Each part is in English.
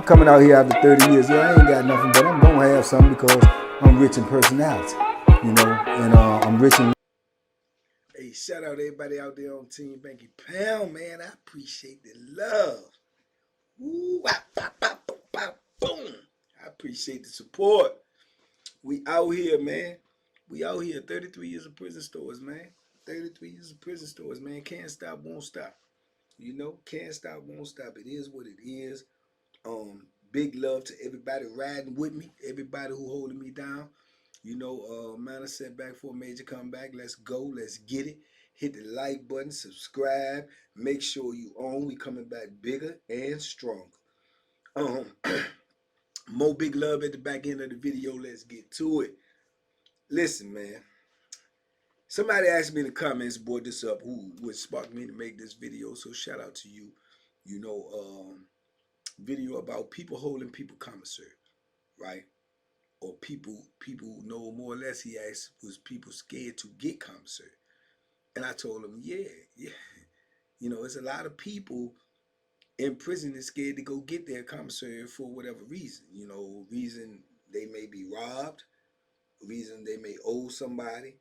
coming out here after 30 years. Yeah, I ain't got nothing, but I'm gonna have something because I'm rich in personality, you know, and I'm rich in. Hey, shout out everybody out there on Team Banky Pound, man. I appreciate the love. Woo, wop, pop, pop, pop, pop, boom. I appreciate the support. We out here, man. We out here. 33 years of prison stories, man. 33 years of prison stories, man. Can't stop, won't stop. You know, can't stop, won't stop. It is what it is. Big love to everybody riding with me, everybody who holding me down. You know, man, I set back for a major comeback. Let's go, let's get it. Hit the like button, subscribe. Make sure you on. We coming back bigger and stronger. More big love at the back end of the video. Let's get to it. Listen, man. Somebody asked me in the comments, brought this up, who would spark me to make this video. So shout out to you. You know, video about people holding people commissary, right? Or people know more or less. He asked, was people scared to get commissary? And I told him, yeah. You know, it's a lot of people in prison that's scared to go get their commissary for whatever reason. You know, reason they may be robbed, reason they may owe somebody,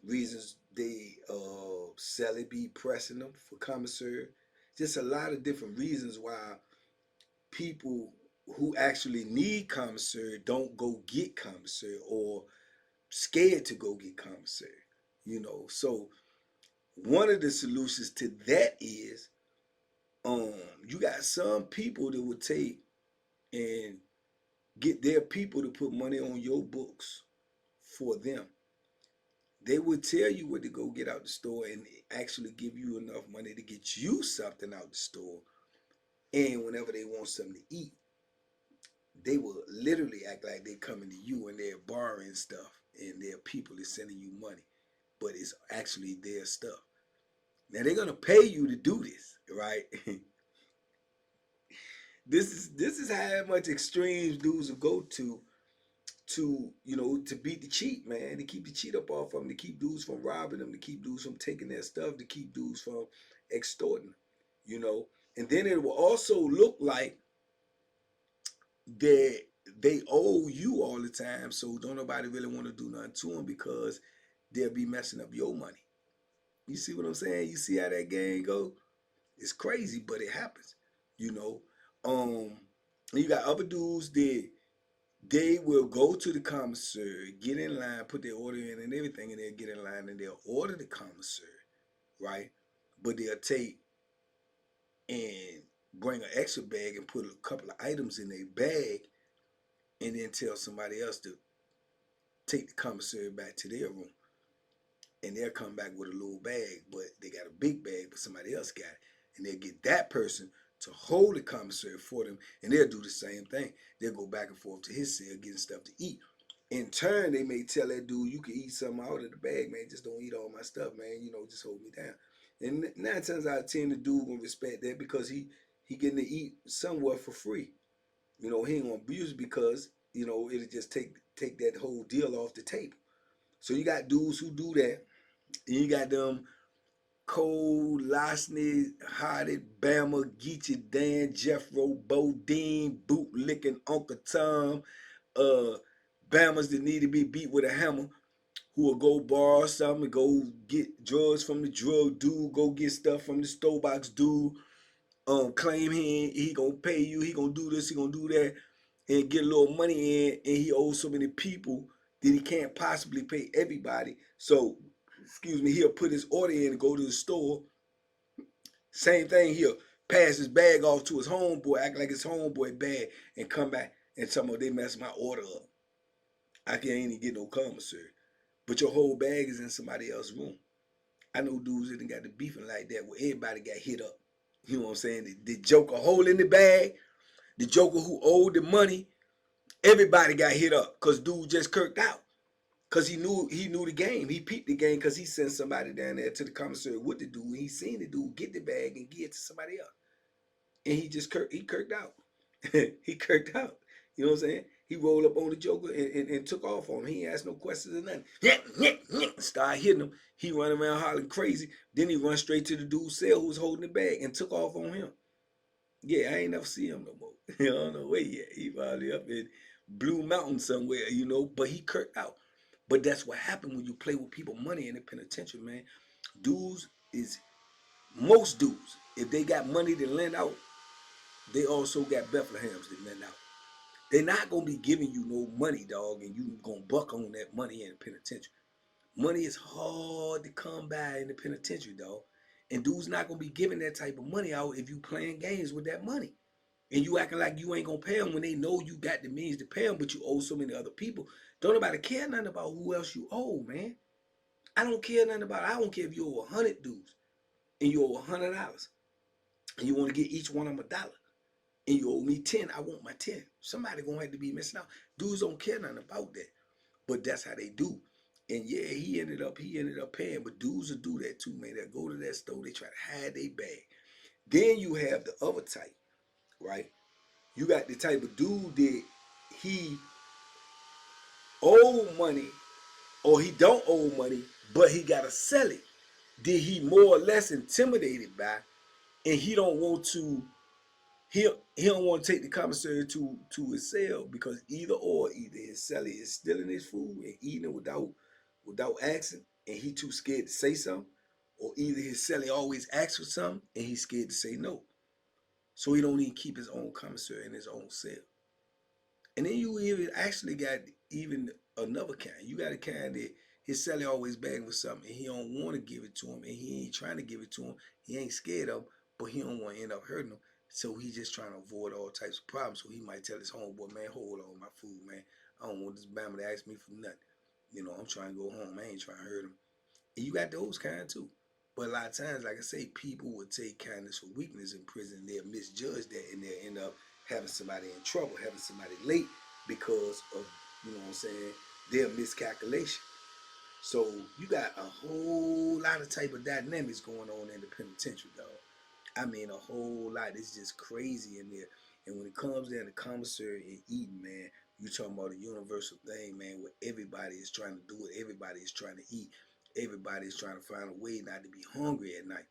reasons they Sally be pressing them for commissary. Just a lot of different reasons why people who actually need commissary don't go get commissary or scared to go get commissary. You know, so one of the solutions to that is you got some people that would take and get their people to put money on your books for them. They would tell you what to go get out the store and actually give you enough money to get you something out the store. And whenever they want something to eat, they will literally act like they're coming to you and they're borrowing stuff and their people is sending you money, but it's actually their stuff. Now they're gonna pay you to do this, right? This is how much extremes dudes will go to you know, to beat the cheat, man, to keep the cheat up off of them, to keep dudes from robbing them, to keep dudes from taking their stuff, to keep dudes from extorting, you know. And then it will also look like that they owe you all the time, so don't nobody really want to do nothing to them because they'll be messing up your money. You see what I'm saying? You see how that game go? It's crazy, but it happens, you know. You got other dudes that they will go to the commissary, get in line, put their order in and everything, and they'll get in line and they'll order the commissary, right? But they'll take and bring an extra bag and put a couple of items in their bag and then tell somebody else to take the commissary back to their room. And they'll come back with a little bag, but they got a big bag, but somebody else got it. And they'll get that person to hold the commissary for them, and they'll do the same thing. They'll go back and forth to his cell getting stuff to eat. In turn, they may tell that dude, you can eat something out of the bag, man. Just don't eat all my stuff, man. You know, just hold me down. And 9 times out of 10, the dude gonna respect that because he getting to eat somewhere for free. You know, he ain't gonna abuse it because, you know, it'll just take that whole deal off the table. So you got dudes who do that, and you got them Cole, Losney, Hardy, Bama, Geechee, Dan, Jeffro, Bodine, bootlicking Uncle Tom, Bamas that need to be beat with a hammer, who will go borrow something, go get drugs from the drug dude, go get stuff from the store box dude, claim he gonna pay you, he gonna do this, he gonna do that, and get a little money in, and he owes so many people that he can't possibly pay everybody. So excuse me, he'll put his order in and go to the store. Same thing, he'll pass his bag off to his homeboy, act like his homeboy bag, and come back and tell me they messed my order up. I can't even get no commissary. But your whole bag is in somebody else's room. I know dudes that got the beefing like that where everybody got hit up. You know what I'm saying? The joker holding the bag, the joker who owed the money, everybody got hit up because dude just kirked out. Because he knew the game. He peeped the game because he sent somebody down there to the commissary with the dude. And he seen the dude get the bag and give it to somebody else. And he just kirked out. He kirked out. You know what I'm saying? He rolled up on the joker and took off on him. He ain't asked no questions or nothing. Started hitting him. He run around hollering crazy. Then he run straight to the dude's cell who was holding the bag and took off on him. Yeah, I ain't never see him no more. I don't know where he at. He probably up in Blue Mountain somewhere, but he kirked out. But that's what happened when you play with people money in the penitentiary, man. Dudes is most dudes, if they got money to lend out, they also got Bethlehems to lend out. They're not gonna be giving you no money, dog, and you gonna buck on that money in the penitentiary. Money is hard to come by in the penitentiary, dog. And dudes not gonna be giving that type of money out if you playing games with that money. And you acting like you ain't gonna pay them when they know you got the means to pay them, but you owe so many other people. Don't nobody care nothing about who else you owe, man. I don't care nothing about it. I don't care if you owe 100 dudes and you owe $100 and you want to get each one of them $1 and you owe me 10. I want my 10. Somebody gonna have to be missing out. Dudes don't care nothing about that, but that's how they do. And yeah, he ended up paying, but dudes will do that too, man. They'll go to that store, they try to hide their bag. Then you have the other type, right? You got the type of dude that he owe money or he don't owe money, but he gotta sell it. Did he more or less intimidated by, and he don't want to he don't want to take the commissary to his cell because either his cellie is stealing his food and eating it without asking, and he too scared to say something, or either his cellie always asks for something and he's scared to say no, so he don't even keep his own commissary in his own cell. And then you even actually got even another kind. You got a kind that his cellie always begging for something and he don't want to give it to him and he ain't trying to give it to him. He ain't scared of him, but he don't want to end up hurting him. So he just trying to avoid all types of problems. So he might tell his homeboy, man, hold on my food, man. I don't want this bama to ask me for nothing. I'm trying to go home. I ain't trying to hurt him. And you got those kind too. But a lot of times, like I say, people would take kindness for weakness in prison. They'll misjudge that and they'll end up having somebody in trouble, having somebody late because of, what I'm saying, their miscalculation. So you got a whole lot of type of dynamics going on in the penitentiary, dog. I mean, a whole lot. It's just crazy in there. And when it comes down to commissary and eating, man, you talking about a universal thing, man, where everybody is trying to do it. Everybody is trying to eat. Everybody is trying to find a way not to be hungry at night.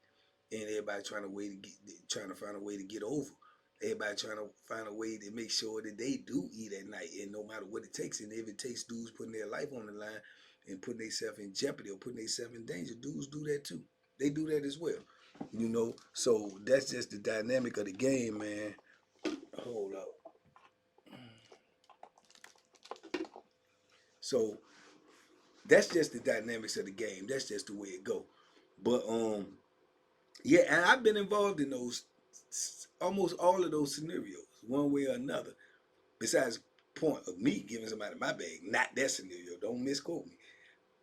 And everybody trying to find a way to get over. Everybody trying to find a way to make sure that they do eat at night, and no matter what it takes, and if it takes dudes putting their life on the line and putting themselves in jeopardy or putting themselves in danger, dudes do that too. They do that as well. So that's just the dynamic of the game, man. Hold up. So that's just the dynamics of the game. That's just the way it go. But yeah, and I've been involved in those almost all of those scenarios, one way or another. Besides the point of me giving somebody my bag, not that scenario. Don't misquote me.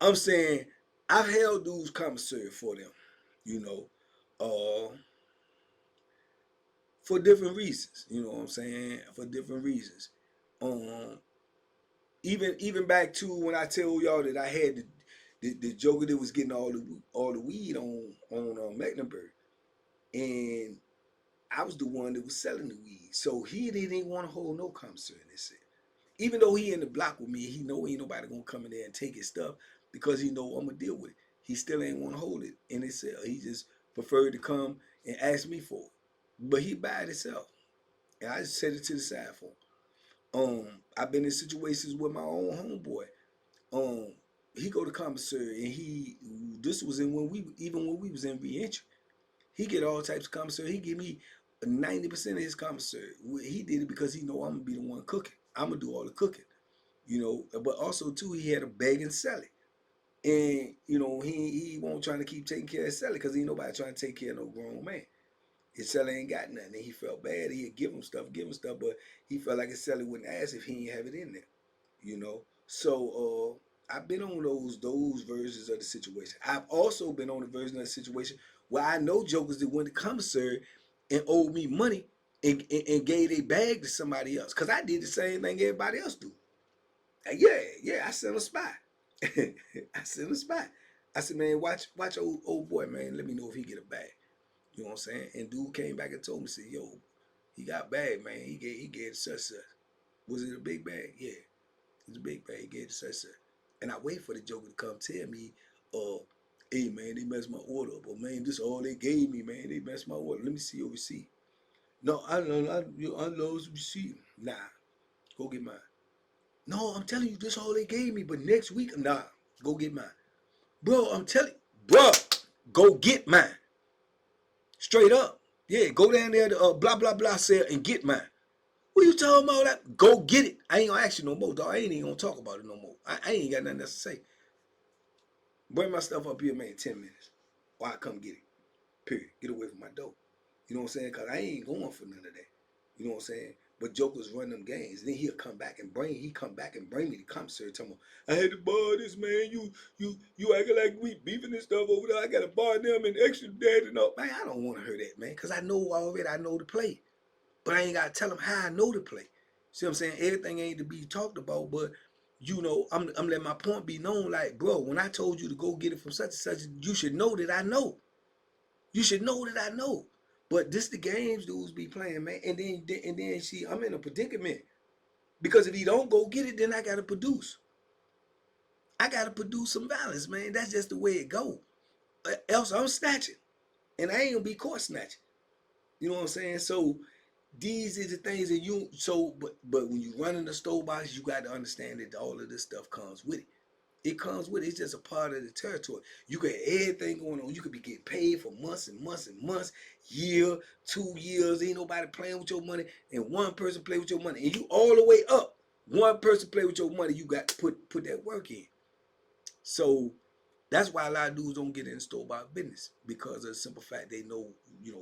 I'm saying I've held dudes commissary for them, you know, uh, for different reasons. You know what I'm saying? For different reasons. Um, even back to when I tell y'all that I had the joker that was getting all the weed on Mecklenburg, and I was the one that was selling the weed, so he didn't want to hold no commissary in this city. Even though he in the block with me, he know ain't nobody gonna come in there and take his stuff because he know I'm gonna deal with it. He still ain't want to hold it in his cell. He just preferred to come and ask me for it. But he buy it himself, and I just set it to the side for him. I've been in situations with my own homeboy. Um, he go to commissary, and this was in when we was in reentry. He get all types of commissary. He give me 90% of his commissary. He did it because he know I'm gonna be the one cooking. I'm gonna do all the cooking, But also too, he had a bag and sell it, and he won't trying to keep taking care of Sally because ain't nobody trying to take care of no grown man. His Sally ain't got nothing. And he felt bad. He'd give him stuff, but he felt like his Sally wouldn't ask if he didn't have it in there. So I've been on those versions of the situation. I've also been on the version of the situation where I know jokers that went to commissary and owed me money and gave a bag to somebody else. Cause I did the same thing everybody else do. And yeah, I sent a spy. I sent a spy. I said, man, watch old boy, man. Let me know if he get a bag. You know what I'm saying? And dude came back and told me, said, yo, he got a bag, man. He gave it such. Was it a big bag? Yeah. It's a big bag. He gave it such. And I wait for the joker to come tell me, hey man, they messed my order up. Or man, this all they gave me, man. They messed my order. Let me see your receipt. No, I know. You unload some receipt. Nah, go get mine. No, I'm telling you, this all they gave me. But next week, nah, go get mine, bro. I'm telling you, bro, go get mine. Straight up. Yeah, go down there to blah blah blah sale and get mine. What you talking about? That? Go get it. I ain't gonna ask you no more, dog. I ain't even gonna talk about it no more. I ain't got nothing else to say. Bring my stuff up here, man, 10 minutes. Or I come get it. Period. Get away from my door. You know what I'm saying? Because I ain't going for none of that. You know what I'm saying? But jokers run them games. Then he'll come back and bring me the commissary. Tell me, I had to borrow this, man. You acting like we beefing this stuff over there. I got to borrow them and extra dad and all. Man, I don't want to hear that, man. Because I know already I know the play. But I ain't got to tell them how I know the play. See what I'm saying? Everything ain't to be talked about, but you know, I'm letting my point be known. Like, bro, when I told you to go get it from such and such, you should know that I know. You should know that I know. But this the games dudes be playing, man. And then see, I'm in a predicament. Because if he don't go get it, then I gotta produce. I gotta produce some violence, man. That's just the way it go. Else I'm snatching. And I ain't gonna be caught snatching. You know what I'm saying? So these are the things that you but when you run in the store box, you got to understand that all of this stuff comes with it. It comes with it. It's just a part of the territory. You got everything going on. You could be getting paid for months and months and months, year, 2 years. Ain't nobody playing with your money, and one person play with your money, and you all the way up. One person play with your money. You got to put that work in. So that's why a lot of dudes don't get in the store about business because of the simple fact they know,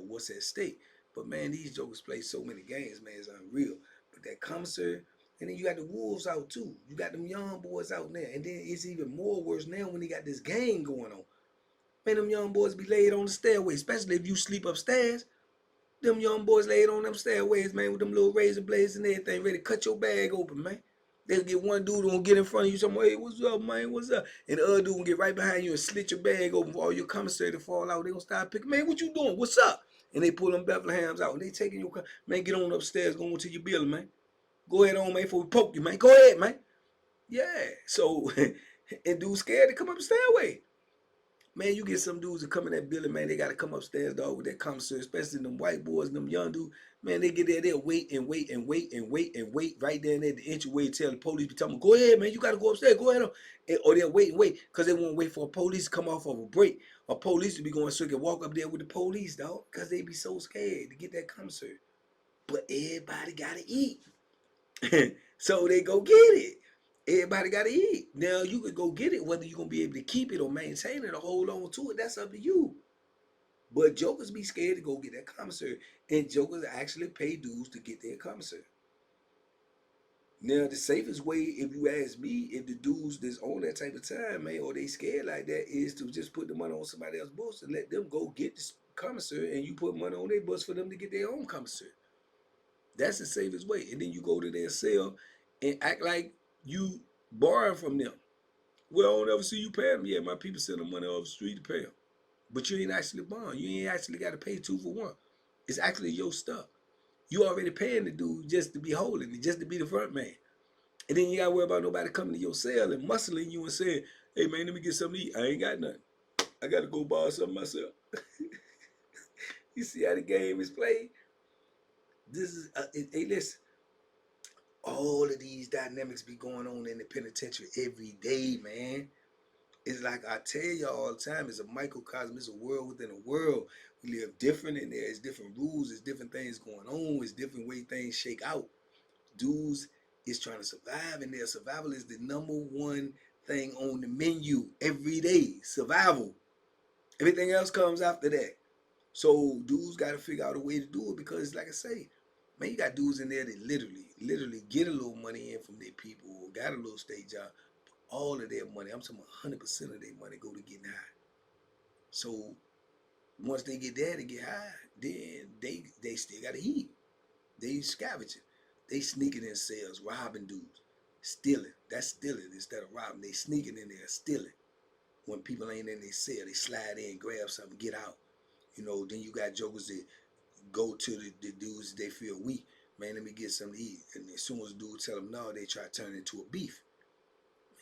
what's at stake. But man, these jokers play so many games, man, it's unreal. But that commissary, and then you got the wolves out too. You got them young boys out there, and then it's even more worse now when they got this game going on. Man, them young boys be laid on the stairway, especially if you sleep upstairs. Them young boys laid on them stairways, man, with them little razor blades and everything, ready to cut your bag open, man. They'll get one dude gonna get in front of you, somewhere, hey, what's up, man? What's up? And the other dude gonna get right behind you and slit your bag open for all your commissary to fall out. They gonna start picking, man, what you doing? What's up? And they pull them Bethlehams out and they taking your man, get on upstairs, going to your building, man. Go ahead on, man, before we poke you, man. Go ahead, man. Yeah. So and dudes scared to come up the stairway. Man, you get some dudes that come in that building, man, they got to come upstairs, dog, with that commissary, especially them white boys and them young dudes. Man, they get there, they'll wait and wait and wait and wait and wait right there at the entryway, tell the police, be telling them, go ahead, man, you got to go upstairs, go ahead. Or they'll wait and wait because they won't wait for a police to come off of a break or police to be going so they can walk up there with the police, dog, because they be so scared to get that commissary. But everybody got to eat. So they go get it. Everybody got to eat. Now, you could go get it, whether you're going to be able to keep it or maintain it or hold on to it. That's up to you. But jokers be scared to go get that commissary. And jokers actually pay dues to get their commissary. Now, the safest way, if you ask me, if the dudes that's on that type of time, man, or they scared like that, is to just put the money on somebody else's books and let them go get the commissary, and you put money on their books for them to get their own commissary. That's the safest way. And then you go to their cell and act like you borrowing from them. Well, I don't ever see you pay them. Yeah, my people send them money off the street to pay them. But you ain't actually borrowing. You ain't actually got to pay 2 for 1. It's actually your stuff. You already paying the dude just to be holding it, just to be the front man. And then you got to worry about nobody coming to your cell and muscling you and saying, hey, man, let me get something to eat. I ain't got nothing. I got to go borrow something myself. You see how the game is played? This is, hey, listen. All of these dynamics be going on in the penitentiary every day, man. It's like I tell y'all all the time, it's a microcosm, it's a world within a world. We live different in there. It's different rules, it's different things going on, it's different way things shake out. Dudes is trying to survive in there. Survival is the #1 thing on the menu every day. Survival. Everything else comes after that. So dudes got to figure out a way to do it because, like I say, man, you got dudes in there that literally get a little money in from their people or got a little state job. All of their money, I'm talking about 100% of their money go to getting high. So once they get there to get high, then they still got to eat. They scavenging. They sneaking in cells, robbing dudes, stealing. That's stealing instead of robbing. They sneaking in there, stealing. When people ain't in their cell, they slide in, grab something, get out. Then you got jokers that go to the dudes they feel weak. Man, let me get something to eat. And as soon as the dude tell them no, they try to turn it into a beef.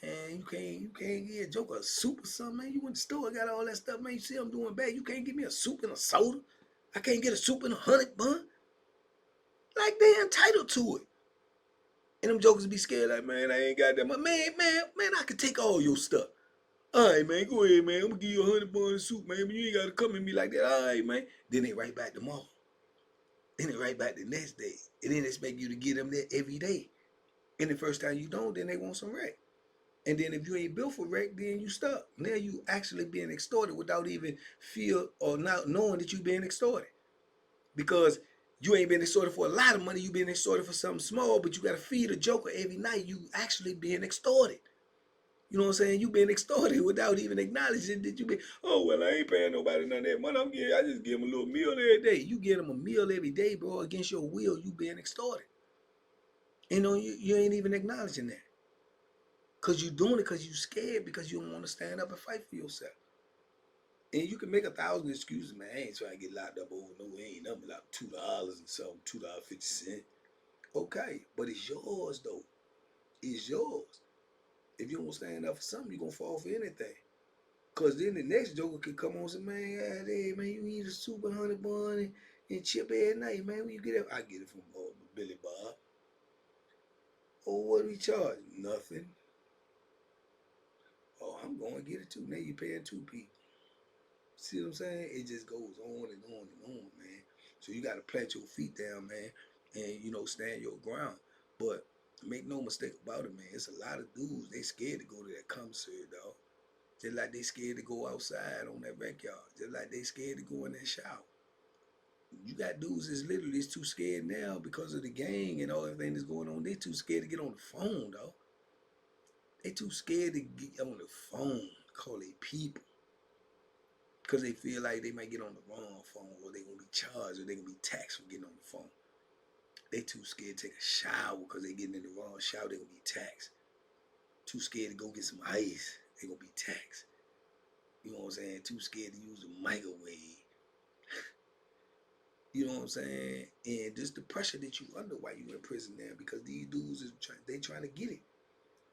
Man, you can't get a joker a soup or something, man. You went to the store, got all that stuff, man. You see I'm doing bad. You can't give me a soup and a soda. I can't get a soup and a honey bun. Like they entitled to it. And them jokers be scared like, man, I ain't got that much. Man, I can take all your stuff. All right, man, go ahead, man. I'm gonna give you 100 bun soup, man, but you ain't gotta come at me like that. All right, man. Then they right back tomorrow. Then they right back the next day. And then they expect you to get them there every day. And the first time you don't, then they want some wreck. And then if you ain't built for wreck, then you stuck. Now you actually being extorted without even feel or not knowing that you being extorted. Because you ain't been extorted for a lot of money, you been extorted for something small, but you gotta feed a joker every night. You actually being extorted. You know what I'm saying? You been extorted without even acknowledging that you been, oh, well, I ain't paying nobody none of that money. I just give them a little meal every day. You get them a meal every day, bro, against your will, you being extorted. You know, you ain't even acknowledging that. Because you doing it because you scared, because you don't want to stand up and fight for yourself. And you can make 1,000 excuses, man. I ain't trying to get locked up over no, ain't nothing like $2 and something, $2.50. Okay, but it's yours, though. It's yours. If you don't stand up for something, you're going to fall for anything. Because then the next joker could come on and say, man, hey, man, you eat a super honey bun and chip every night, man. Where you get it? I get it from Billy Bob. Oh, what do we charge? Nothing. Oh, I'm going to get it too. Now you're paying 2 people. See what I'm saying? It just goes on and on and on, man. So you got to plant your feet down, man, and, you know, stand your ground. But make no mistake about it, man. It's a lot of dudes, they scared to go to that commissary, dog. Just like they scared to go outside on that backyard. Just like they scared to go in that shower. You got dudes that's literally too scared now because of the gang and all everything that's going on. They too scared to get on the phone, dog. They too scared to get on the phone, call their people. Because they feel like they might get on the wrong phone, or they gonna be charged, or they gonna be taxed for getting on the phone. They too scared to take a shower because they getting in the wrong shower, they gonna be taxed. Too scared to go get some ice, they gonna be taxed. You know what I'm saying? Too scared to use the microwave. You know what I'm saying? And just the pressure that you under while you in prison now, because these dudes is trying to get it.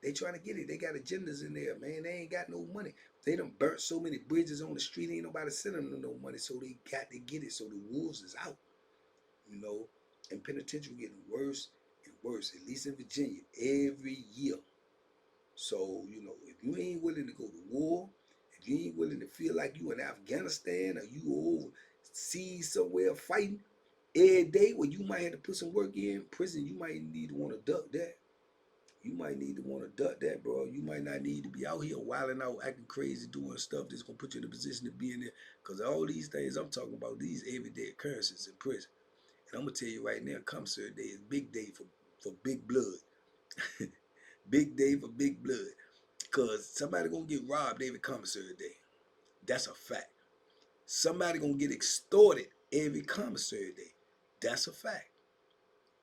They trying to get it. They got agendas in there, man. They ain't got no money. They done burnt so many bridges on the street. Ain't nobody sending them no money, so they got to get it. So the wolves is out, you know. And penitentiary getting worse and worse, at least in Virginia, every year. So, you know, if you ain't willing to go to war, if you ain't willing to feel like you in Afghanistan or you overseas somewhere fighting every day where you might have to put some work in prison, you might need to want to duck that. You might need to want to duck that, bro. You might not need to be out here wilding out, acting crazy, doing stuff that's going to put you in a position to be in there. Because all these things I'm talking about, these everyday occurrences in prison. And I'm going to tell you right now, Commissary Day is big day for big blood. Big day for big blood. Because somebody going to get robbed every Commissary Day. That's a fact. Somebody going to get extorted every Commissary Day. That's a fact.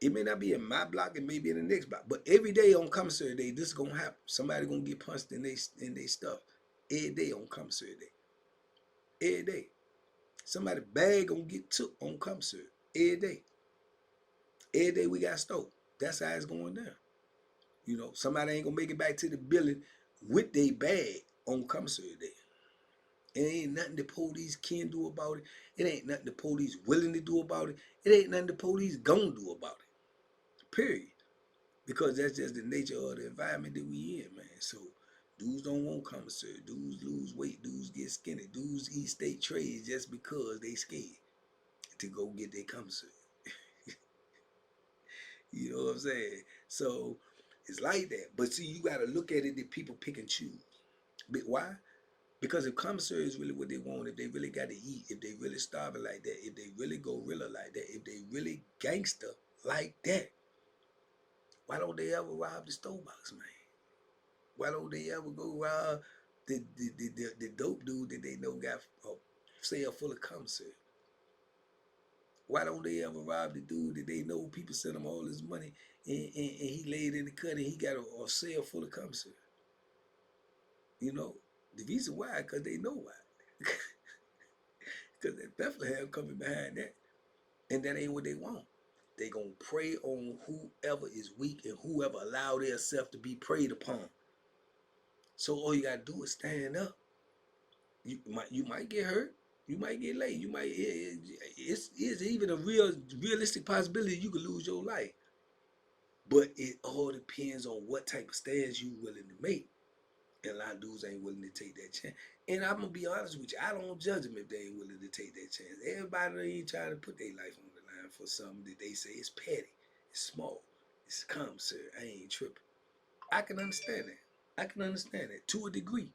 It may not be in my block, it may be in the next block. But every day on Commissary Day, this is going to happen. Somebody going to get punched in their stuff. Every day on Commissary Day. Every day. Somebody bag going to get took on Commissary. Every day. Every day we got stole. That's how it's going down. You know, somebody ain't going to make it back to the building with their bag on Commissary Day. It ain't nothing the police can do about it. It ain't nothing the police willing to do about it. It ain't nothing the police gonna do about it. Period. Because that's just the nature of the environment that we in, man. So dudes don't want commissary. Dudes lose weight. Dudes get skinny. Dudes eat steak trays just because they scared to go get their commissary. You know what I'm saying? So it's like that. But see, you got to look at it that people pick and choose. But why? Because if commissary is really what they want, if they really got to eat, if they really starving like that, if they really gorilla like that, if they really gangster like that, why don't they ever rob the store box, man? Why don't they ever go rob the dope dude that they know got a cell full of commissary? Why don't they ever rob the dude that they know people send him all this money and he laid in the cut and he got a cell full of commissary? You know, the reason why, because they know why. Because that Bethlehem coming behind that. And that ain't what they want. They gonna prey on whoever is weak and whoever allow themselves to be preyed upon. So all you gotta do is stand up. You might get hurt. You might get late. You might. It's even a realistic possibility you could lose your life. But it all depends on what type of stance you willing to make. And a lot of dudes ain't willing to take that chance. And I'm gonna be honest with you, I don't judge them if they ain't willing to take that chance. Everybody ain't trying to put their life on the line for something that they say is petty, it's small, it's commissary. I ain't tripping. I can understand that. I can understand that to a degree.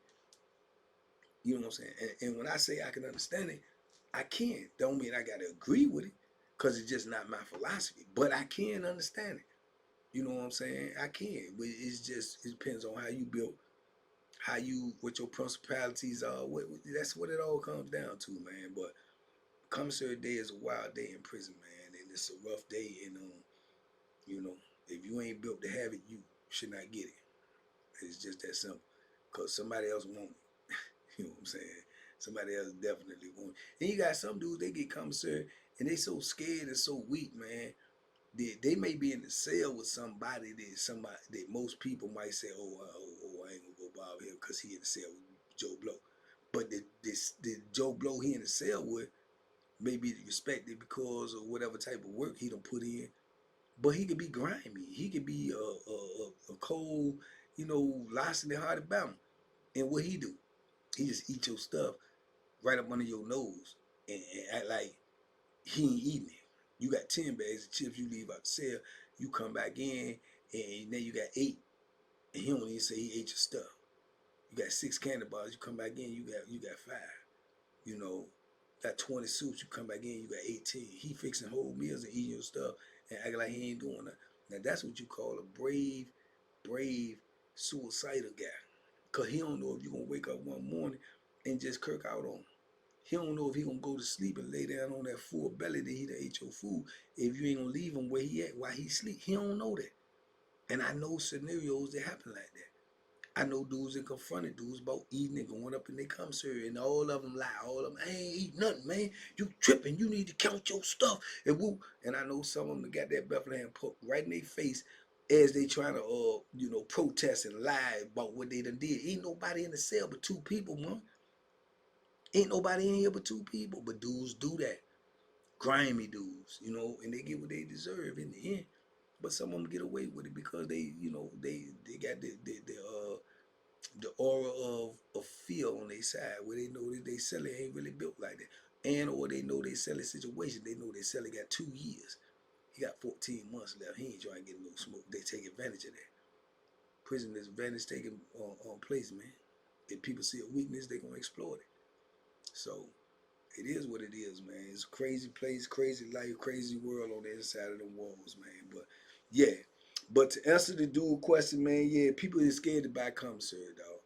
You know what I'm saying? And when I say I can understand it, I can. Don't mean I gotta agree with it, cause it's just not my philosophy. But I can understand it. You know what I'm saying? I can. But it's just, it depends on how you built, what your principalities are. That's what it all comes down to, man. But commissary day is a wild day in prison, man, and it's a rough day. And you know, if you ain't built to have it, you should not get it. It's just that simple. Cause somebody else won't. You know what I'm saying? Somebody else definitely won't. And you got some dudes, they get commissary and they so scared and so weak, man. They may be in the cell with somebody that most people might say, oh, I ain't gonna go bother him because he in the cell with Joe Blow. But the Joe Blow he in the cell with may be respected because of whatever type of work he done put in. But he could be grimy. He could be a cold, you know, larceny hearted bounty. And what he do? He just eat your stuff right up under your nose and act like he ain't eating it. You got 10 bags of chips, you leave out the cell, you come back in, and then you got 8, and he don't even say he ate your stuff. You got 6 candy bars, you come back in, you got 5. You know, got 20 soups, you come back in, you got 18. He fixing whole meals and eating your stuff and acting like he ain't doing that. Now that's what you call a brave, suicidal guy. Cause he don't know if you're gonna wake up one morning and just kirk out on him. He don't know if he gonna go to sleep and lay down on that full belly that he done ate your food. If you ain't gonna leave him where he at while he sleep, he don't know that. And I know scenarios that happen like that. I know dudes that confronted dudes about eating and going up in their commissary, and all of them lie. All of them, I ain't eat nothing, man. You tripping? You need to count your stuff. And woo. And I know some of them that got that Bethlehem poke right in their face as they trying to, you know, protest and lie about what they done did. Ain't nobody in the cell but 2 people, man. Ain't nobody in here but 2 people. But dudes do that. Grimy dudes, you know, and they get what they deserve in the end. But some of them get away with it because they, you know, they got the aura of fear on their side, where they know that they celly ain't really built like that. And or they know they celly situation. They know they celly got 2 years. He got 14 months left. He ain't trying to get no smoke. They take advantage of that. Prison is advantage taken on place, man. If people see a weakness, they gonna exploit it. So it is what it is, man. It's a crazy place, crazy life, crazy world on the inside of the walls, man. But yeah. But to answer the dude question, man, yeah, people are scared to buy commissary, dog.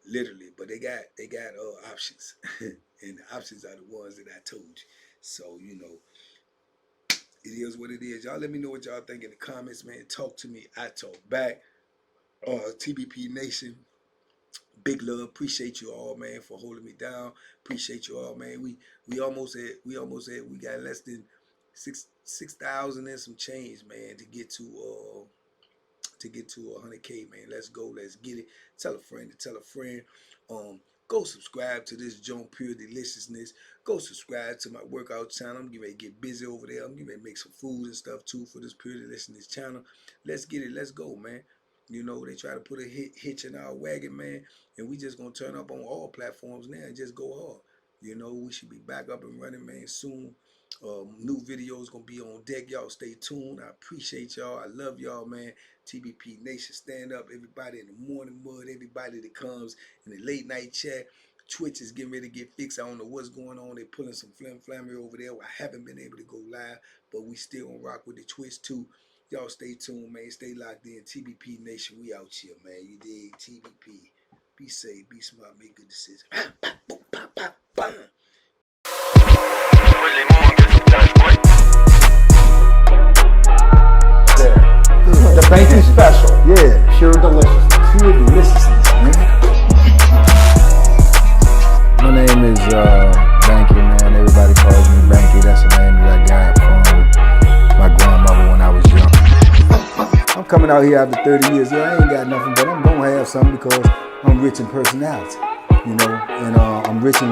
Literally. But they got options. And the options are the ones that I told you. So, you know, it is what it is. Y'all let me know what y'all think in the comments, man. Talk to me. I talk back. TBP Nation. Big love. Appreciate you all, man, for holding me down. Appreciate you all, man. We almost at we got less than 6,000 and some change, man, to get to 100K, man. Let's go. Let's get it. Tell a friend to tell a friend. Go subscribe to this Joint Pure Deliciousness. Go subscribe to my workout channel. I'm getting ready to get busy over there. I'm getting ready to make some food and stuff too for this Pure Deliciousness channel. Let's get it. Let's go, man. You know, they try to put a hitch in our wagon, man, and we just gonna turn up on all platforms now and just go hard. You know, we should be back up and running, man, soon. New videos gonna be on deck. Y'all stay tuned. I appreciate y'all. I love y'all, man. TBP Nation, stand up. Everybody in the morning mud, everybody that comes in the late night chat. Twitch is getting ready to get fixed. I don't know what's going on. They're pulling some flammery over there. I haven't been able to go live, but we still gonna rock with the Twitch too. Y'all stay tuned, man. Stay locked in. TBP Nation, we out here, man. You dig? TBP. Be safe, be smart, make good decisions. The Banky special. Yeah. Pure deliciousness. Pure deliciousness, man. My name is Banky, man. Everybody calls me Banky. That's the name that I got from my grandmother when I was young. I'm coming out here after 30 years. Yeah, I ain't got nothing, but I'm gonna have something because I'm rich in personality, you know, and I'm rich in